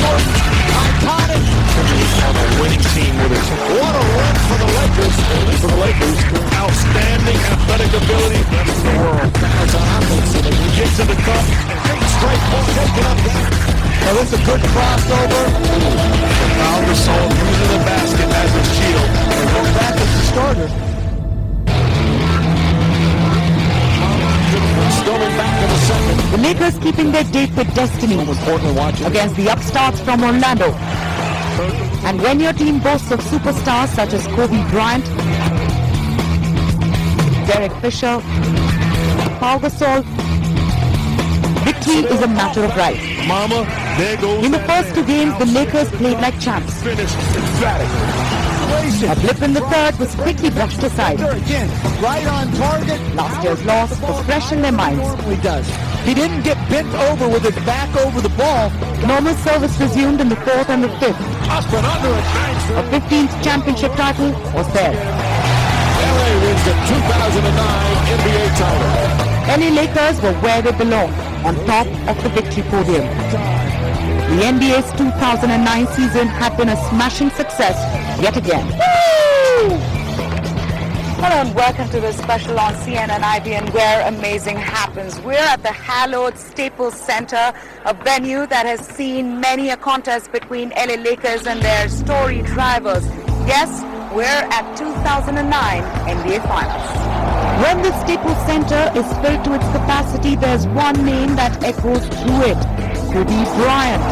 short, iconic. On a winning team with a team. What a run for the Lakers. For the Lakers, outstanding athletic ability. That's the world. Fouls on offense. And they get to the cup. 8 straight points taken up there. Now this is a good crossover. Pau Gasol using the basket as a shield. And go back as the starter. Storming back to the second. The Lakers keeping their date with destiny against the upstarts from Orlando. And when your team boasts of superstars such as Kobe Bryant, Derek Fisher, Pau Gasol, victory is a matter of right. Mama, there goes. In the first 2 games, the Lakers played like champs. Finished emphatically. A blip in the third was quickly brushed aside. Again, right on target. Last year's loss was fresh in their minds. He does. He didn't get bent over with his back over the ball. Normal service resumed in the 4th and the 5th. Up and under it. A 15th championship title was theirs. LA wins the 2009 NBA title. LA Lakers were where they belong, on top of the victory podium. The NBA's 2009 season had been a smashing success yet again. Woo! Hello and welcome to this special on CNN-IBN where amazing happens. We're at the hallowed Staples Center, a venue that has seen many a contest between LA Lakers and their storied rivals. Yes, we're at 2009 NBA Finals. When the Staples Center is filled to its capacity, there's one name that echoes through it. Kobe Bryant.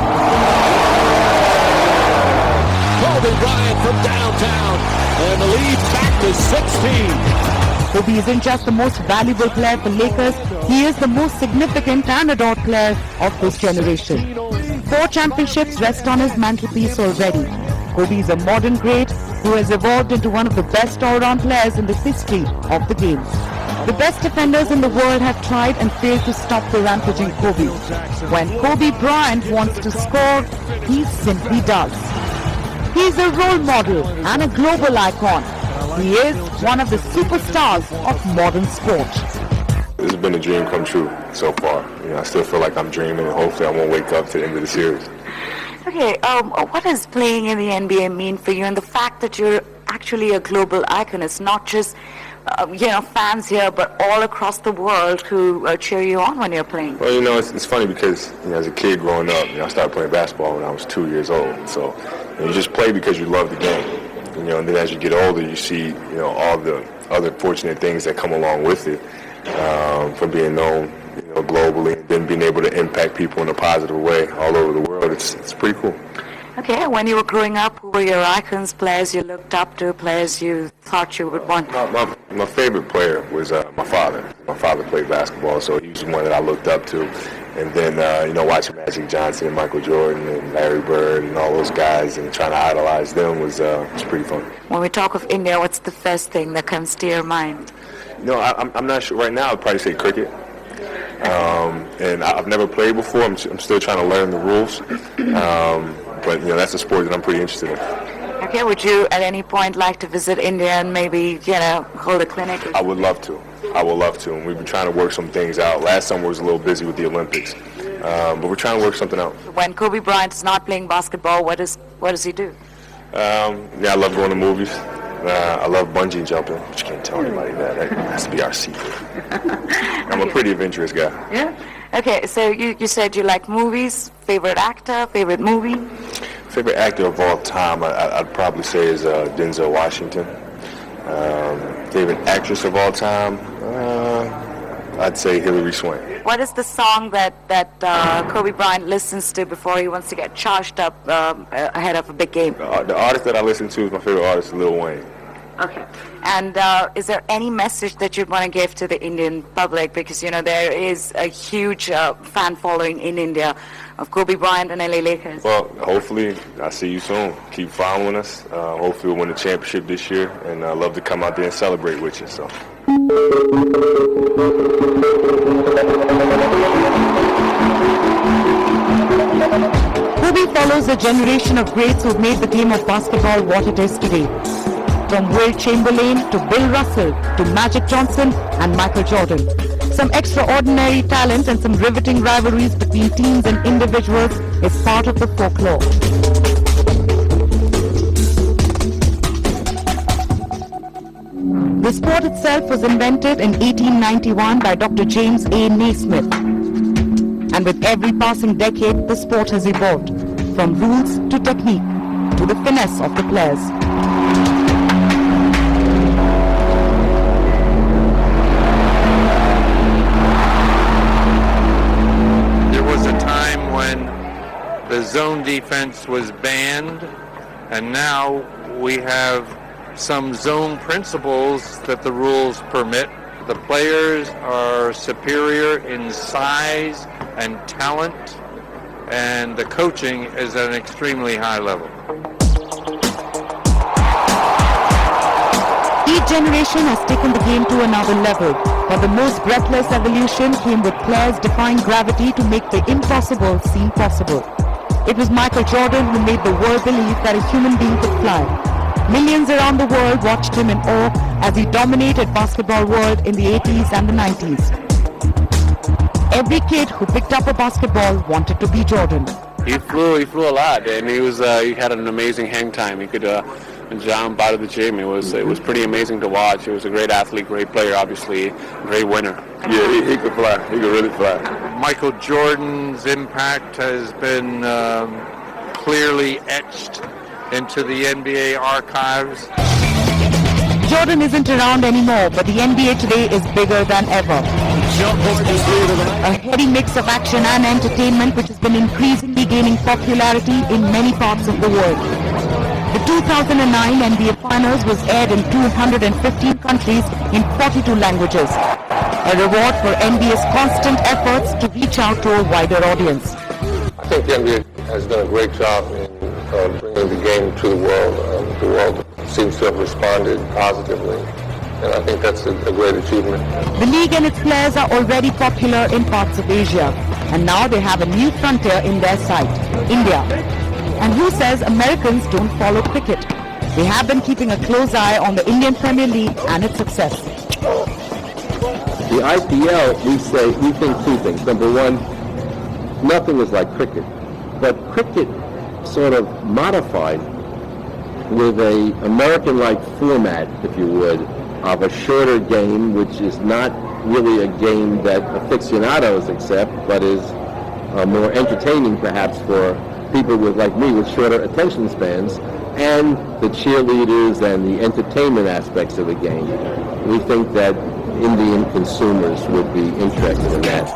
Kobe Bryant from downtown, and the lead back to 16. Kobe isn't just the most valuable player for Lakers, he is the most significant and adored player of this generation. 4 championships rest on his mantelpiece already. Kobe is a modern great who has evolved into one of the best all-round players in the history of the game. The best defenders in the world have tried and failed to stop the rampaging Kobe. When Kobe Bryant wants to score, he simply does. He's a role model and a global icon. He is one of the superstars of modern sport. This has been a dream come true so far. I still feel like I'm dreaming, and hopefully I won't wake up to the end of the series. Okay, what does playing in the NBA mean for you, and the fact that you're actually a global icon? It's not just fans here, but all across the world who cheer you on when you're playing. Well, it's funny because as a kid growing up, I started playing basketball when I was 2 years old. So you just play because you love the game. And then as you get older, you see all the other fortunate things that come along with it, from being known globally, and then being able to impact people in a positive way all over the world. It's pretty cool. Okay, when you were growing up, who were your icons, players you looked up to, players you thought you would want? My favorite player was my father. My father played basketball, so he was the one that I looked up to. And then, watching Magic Johnson and Michael Jordan and Larry Bird and all those guys and trying to idolize them was pretty fun. When we talk of India, what's the first thing that comes to your mind? I'm not sure. Right now, I'd probably say cricket. And I've never played before. I'm still trying to learn the rules. But that's a sport that I'm pretty interested in. Okay, would you at any point like to visit India and maybe, hold a clinic? I would love to. And we've been trying to work some things out. Last summer was a little busy with the Olympics. But we're trying to work something out. When Kobe Bryant is not playing basketball, what does he do? I love going to movies. I love bungee jumping, but you can't tell anybody that. That has to be our secret. I'm a pretty adventurous guy. Yeah? Okay, so you said you like movies. Favorite actor, favorite movie? Favorite actor of all time, I'd probably say is Denzel Washington. Favorite actress of all time, I'd say Hillary Swank. What is the song that Kobe Bryant listens to before he wants to get charged up ahead of a big game? The artist that I listen to is my favorite artist, Lil Wayne. Okay. And is there any message that you'd want to give to the Indian public? Because, there is a huge fan following in India of Kobe Bryant and LA Lakers. Well, hopefully I'll see you soon. Keep following us. Hopefully we'll win the championship this year. And I'd love to come out there and celebrate with you. So. Kobe follows a generation of greats who've made the game of basketball what it is today. From Wilt Chamberlain to Bill Russell to Magic Johnson and Michael Jordan. Some extraordinary talent and some riveting rivalries between teams and individuals is part of the folklore. The sport itself was invented in 1891 by Dr. James A. Naismith. And with every passing decade, the sport has evolved, from rules to technique, to the finesse of the players. There was a time when the zone defense was banned, and now we have some zone principles that the rules permit. The players are superior in size and talent, and the coaching is at an extremely high level. Each generation has taken the game to another level, but the most breathless evolution came with players defying gravity to make the impossible seem possible. It was Michael Jordan who made the world believe that a human being could fly. Millions around the world watched him in awe as he dominated basketball world in the 80s and the 90s. Every kid who picked up a basketball wanted to be Jordan. He flew a lot, and he had an amazing hang time. He could jump out of the gym. It was pretty amazing to watch. He was a great athlete, great player, obviously, great winner. Yeah, he could fly. He could really fly. Michael Jordan's impact has been clearly etched into the NBA archives. Jordan isn't around anymore, but the NBA today is bigger than ever. A heady mix of action and entertainment which has been increasingly gaining popularity in many parts of the world. The 2009 NBA Finals was aired in 215 countries in 42 languages. A reward for NBA's constant efforts to reach out to a wider audience. I think the NBA has done a great job in bringing the game to the world. The world seems to have responded positively, and I think that's a great achievement. The league and its players are already popular in parts of Asia, and now they have a new frontier in their sight, India. And who says Americans don't follow cricket? They have been keeping a close eye on the Indian Premier League and its success. The IPL, we think two things. Number one, nothing is like cricket, but cricket sort of modified with a American-like format, if you would, of a shorter game, which is not really a game that aficionados accept, but is more entertaining perhaps for people like me with shorter attention spans, and the cheerleaders and the entertainment aspects of the game. We think that Indian consumers would be interested in that.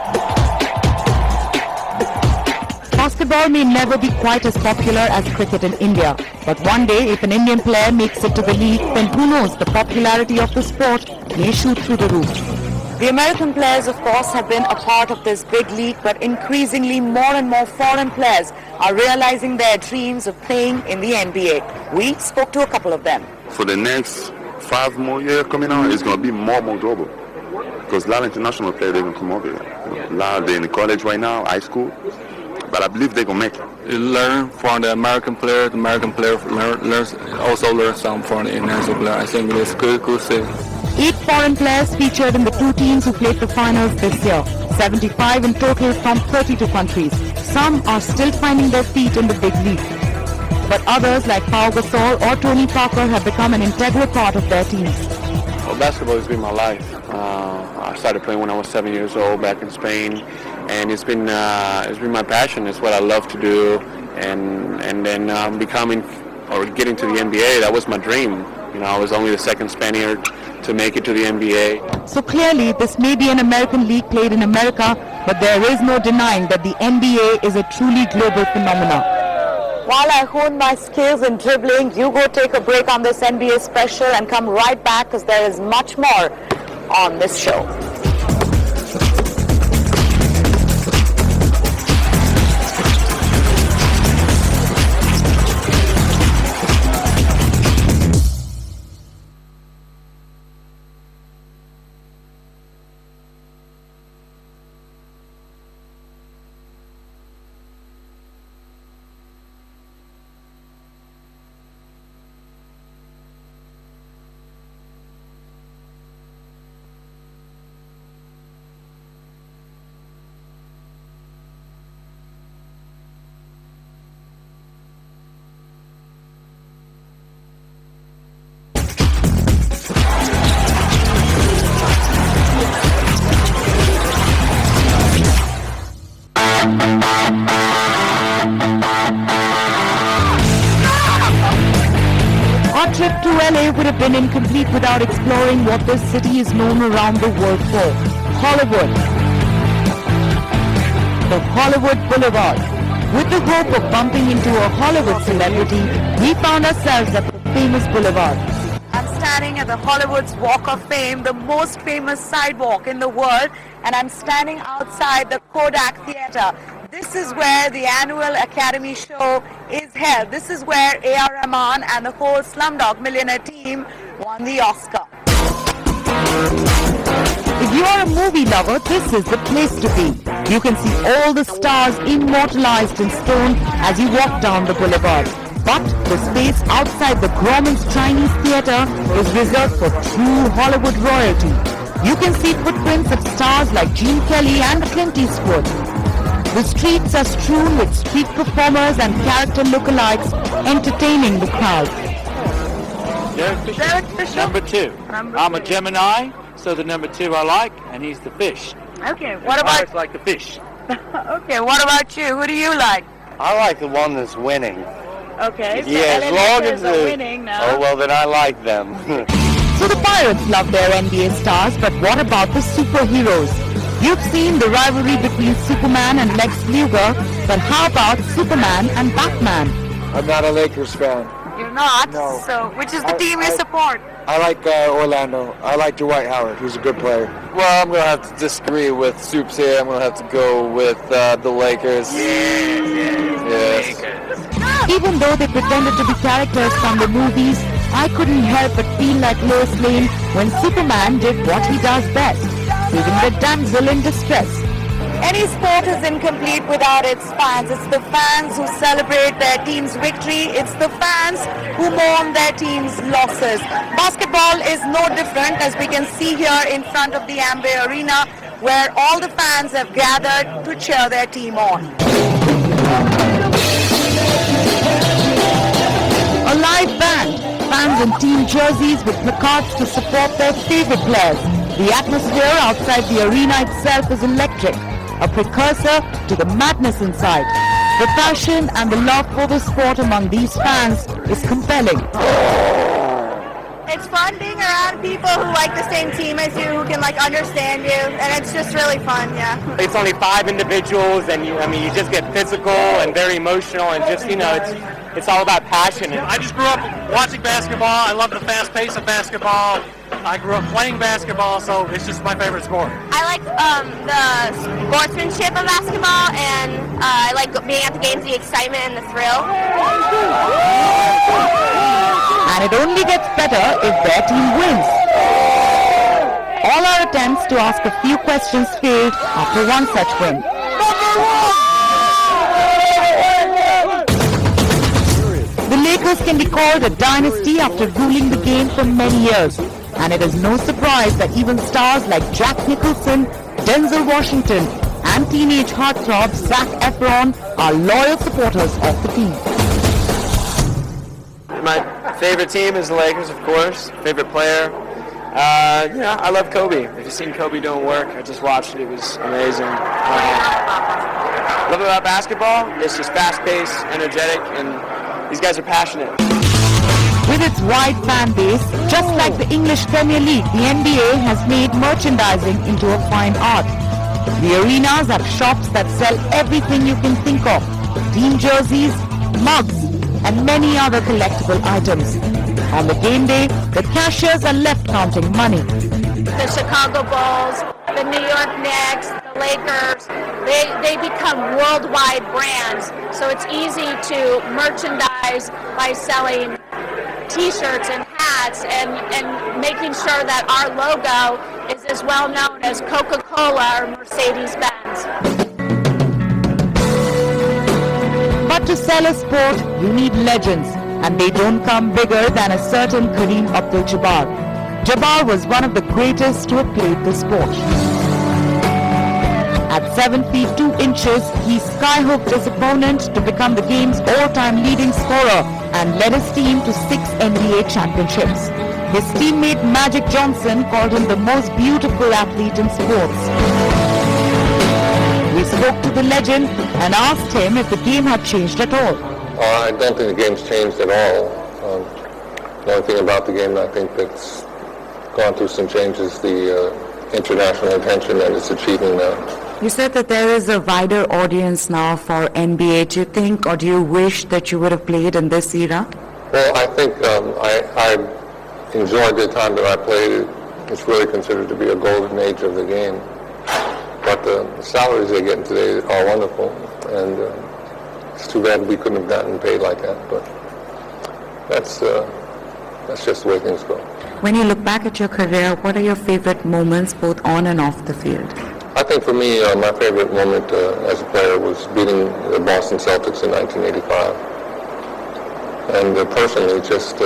Basketball may never be quite as popular as cricket in India, but one day if an Indian player makes it to the league, then who knows, the popularity of the sport may shoot through the roof. The American players, of course, have been a part of this big league, but increasingly more and more foreign players are realizing their dreams of playing in the NBA. We spoke to a couple of them. For the next 5 more years coming on, it's going to be more global. Because a lot of international players, they're going to come over here. A lot, they're in college right now, high school. But I believe they're going to make it. You learn from the American player. The American player also learns some from the international player. I think it's good thing. 8 foreign players featured in the 2 teams who played the finals this year. 75 in total from 32 countries. Some are still finding their feet in the big league. But others like Pau Gasol or Tony Parker have become an integral part of their teams. Well, basketball has been my life. I started playing when I was 7 years old back in Spain, and it's been my passion. It's what I love to do, and then becoming or getting to the NBA, that was my dream. You know, I was only the second Spaniard to make it to the NBA. So clearly, this may be an American league played in America, but there is no denying that the NBA is a truly global phenomenon. While I hone my skills in dribbling, you go take a break on this NBA special and come right back because there is much more on this show. trip to LA would have been incomplete without exploring what this city is known around the world for, Hollywood. The Hollywood Boulevard. With the hope of bumping into a Hollywood celebrity, we found ourselves at the famous boulevard. I'm standing at the Hollywood's Walk of Fame, the most famous sidewalk in the world, and I'm standing outside the Kodak Theatre. This is where the annual Academy show is held. This is where A.R. Rahman and the whole Slumdog Millionaire team won the Oscar. If you are a movie lover, this is the place to be. You can see all the stars immortalized in stone as you walk down the boulevard. But the space outside the Grauman's Chinese Theatre is reserved for true Hollywood royalty. You can see footprints of stars like Gene Kelly and Clint Eastwood. The streets are strewn with street performers and character lookalikes entertaining the crowd. Derek Fisher, number 2. I'm a Gemini, so the number 2 I like, and he's the fish. Okay, what about... I like the fish. Okay, what about you? Who do you like? I like the one that's winning. Okay, so Yeah, as long as they're winning now. Oh, well, then I like them. So the Pirates love their NBA stars, but what about the superheroes? You've seen the rivalry between Superman and Lex Luger, but how about Superman and Batman? I'm not a Lakers fan. You're not? No. So which is the team you support? I like Orlando. I like Dwight Howard. He's a good player. Well, I'm going to have to disagree with Soups here. I'm going to have to go with the Lakers. Yes. Even though they pretended to be characters from the movies, I couldn't help but feel like Lois Lane when Superman did what he does best, saving the damsel in distress. Any sport is incomplete without its fans. It's the fans who celebrate their team's victory. It's the fans who mourn their team's losses. Basketball is no different, as we can see here in front of the Amway Arena, where all the fans have gathered to cheer their team on. A live band, fans in team jerseys with placards to support their favorite players. The atmosphere outside the arena itself is electric, a precursor to the madness inside. The passion and the love for the sport among these fans is compelling. It's fun being around people who like the same team as you, who can understand you, and it's just really fun, yeah. It's only 5 individuals, and you just get physical and very emotional, and just, it's all about passion. I just grew up watching basketball. I love the fast pace of basketball. I grew up playing basketball, so it's just my favorite sport. I like the sportsmanship of basketball, and I like being at the games, the excitement and the thrill. And it only gets better if their team wins. All our attempts to ask a few questions failed after one such win. The Lakers can be called a dynasty after ruling the game for many years. And it is no surprise that even stars like Jack Nicholson, Denzel Washington, and teenage heartthrob Zac Efron are loyal supporters of the team. My favorite team is the Lakers, of course. Favorite player. I love Kobe. If you've seen Kobe doing work, I just watched it. It was amazing. Love about basketball, it's just fast-paced, energetic, and these guys are passionate. With its wide fan base, just like the English Premier League, the NBA has made merchandising into a fine art. The arenas have shops that sell everything you can think of: team jerseys, mugs, and many other collectible items. On the game day, the cashiers are left counting money. The Chicago Bulls, the New York Knicks, the Lakers, they become worldwide brands. So it's easy to merchandise by selling T-shirts and hats and making sure that our logo is as well known as Coca-Cola or Mercedes-Benz. But to sell a sport, you need legends, and they don't come bigger than a certain Kareem Abdul-Jabbar. Jabbar was one of the greatest to have played the sport. At 7 feet 2 inches, he skyhooked his opponent to become the game's all-time leading scorer and led his team to 6 NBA championships. His teammate Magic Johnson called him the most beautiful athlete in sports. We spoke to the legend and asked him if the game had changed at all. I don't think the game's changed at all. The only thing about the game that I think that's gone through some changes, the international attention that it's achieving now. You said that there is a wider audience now for NBA. Do you think, or do you wish that you would have played in this era? Well, I think I enjoyed the time that I played it. It's really considered to be a golden age of the game. But the salaries they're getting today are wonderful, and it's too bad we couldn't have gotten paid like that. But that's just the way things go. When you look back at your career, what are your favorite moments both on and off the field? I think for me, my favorite moment as a player was beating the Boston Celtics in 1985. And personally, just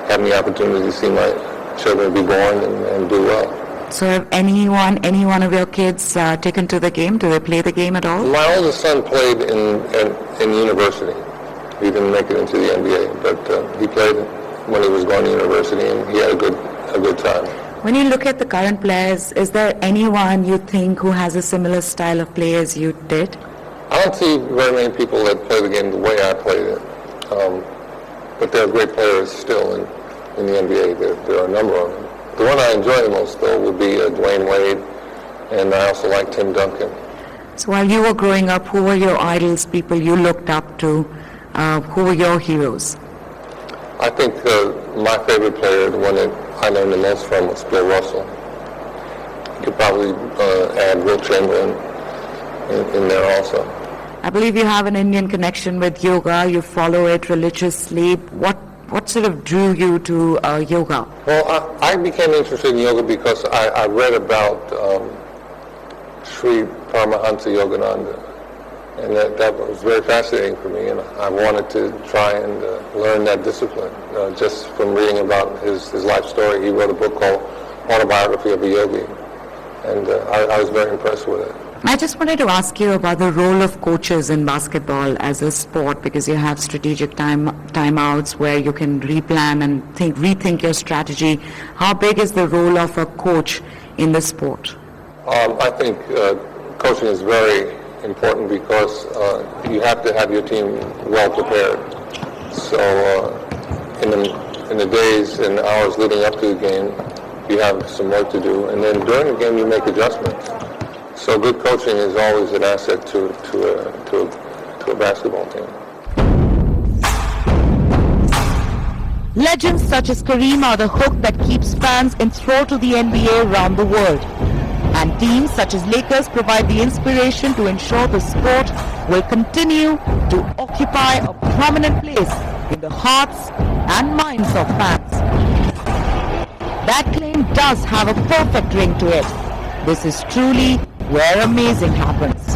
having the opportunity to see my children be born and do well. So have any one of your kids taken to the game? Do they play the game at all? My oldest son played in university. He didn't make it into the NBA, but he played when he was going to university, and he had a good time. When you look at the current players, is there anyone you think who has a similar style of play as you did? I don't see very many people that play the game the way I played it. But there are great players still in the NBA. There are a number of them. The one I enjoy the most, though, would be Dwayne Wade, and I also like Tim Duncan. So while you were growing up, who were your idols, people you looked up to? Who were your heroes? I think my favorite player, the one that I learned the most from, was Bill Russell. You could probably add Will Chamberlain in there also. I believe you have an Indian connection with yoga. You follow it religiously. What sort of drew you to yoga? Well, I became interested in yoga because I read about Sri Paramahansa Yogananda, and that was very fascinating for me, and I wanted to try and learn that discipline. Just from reading about his life story, he wrote a book called Autobiography of a Yogi, and I was very impressed with it. I just wanted to ask you about the role of coaches in basketball as a sport, because you have strategic timeouts where you can replan and rethink your strategy. How big is the role of a coach in the sport? I think coaching is very important because you have to have your team well prepared. So in the days and hours leading up to the game, you have some work to do, and then during the game you make adjustments. So good coaching is always an asset to a basketball team. Legends such as Kareem are the hook that keeps fans enthralled to the NBA around the world. And teams such as Lakers provide the inspiration to ensure the sport will continue to occupy a prominent place in the hearts and minds of fans. That claim does have a perfect ring to it. This is truly where amazing happens.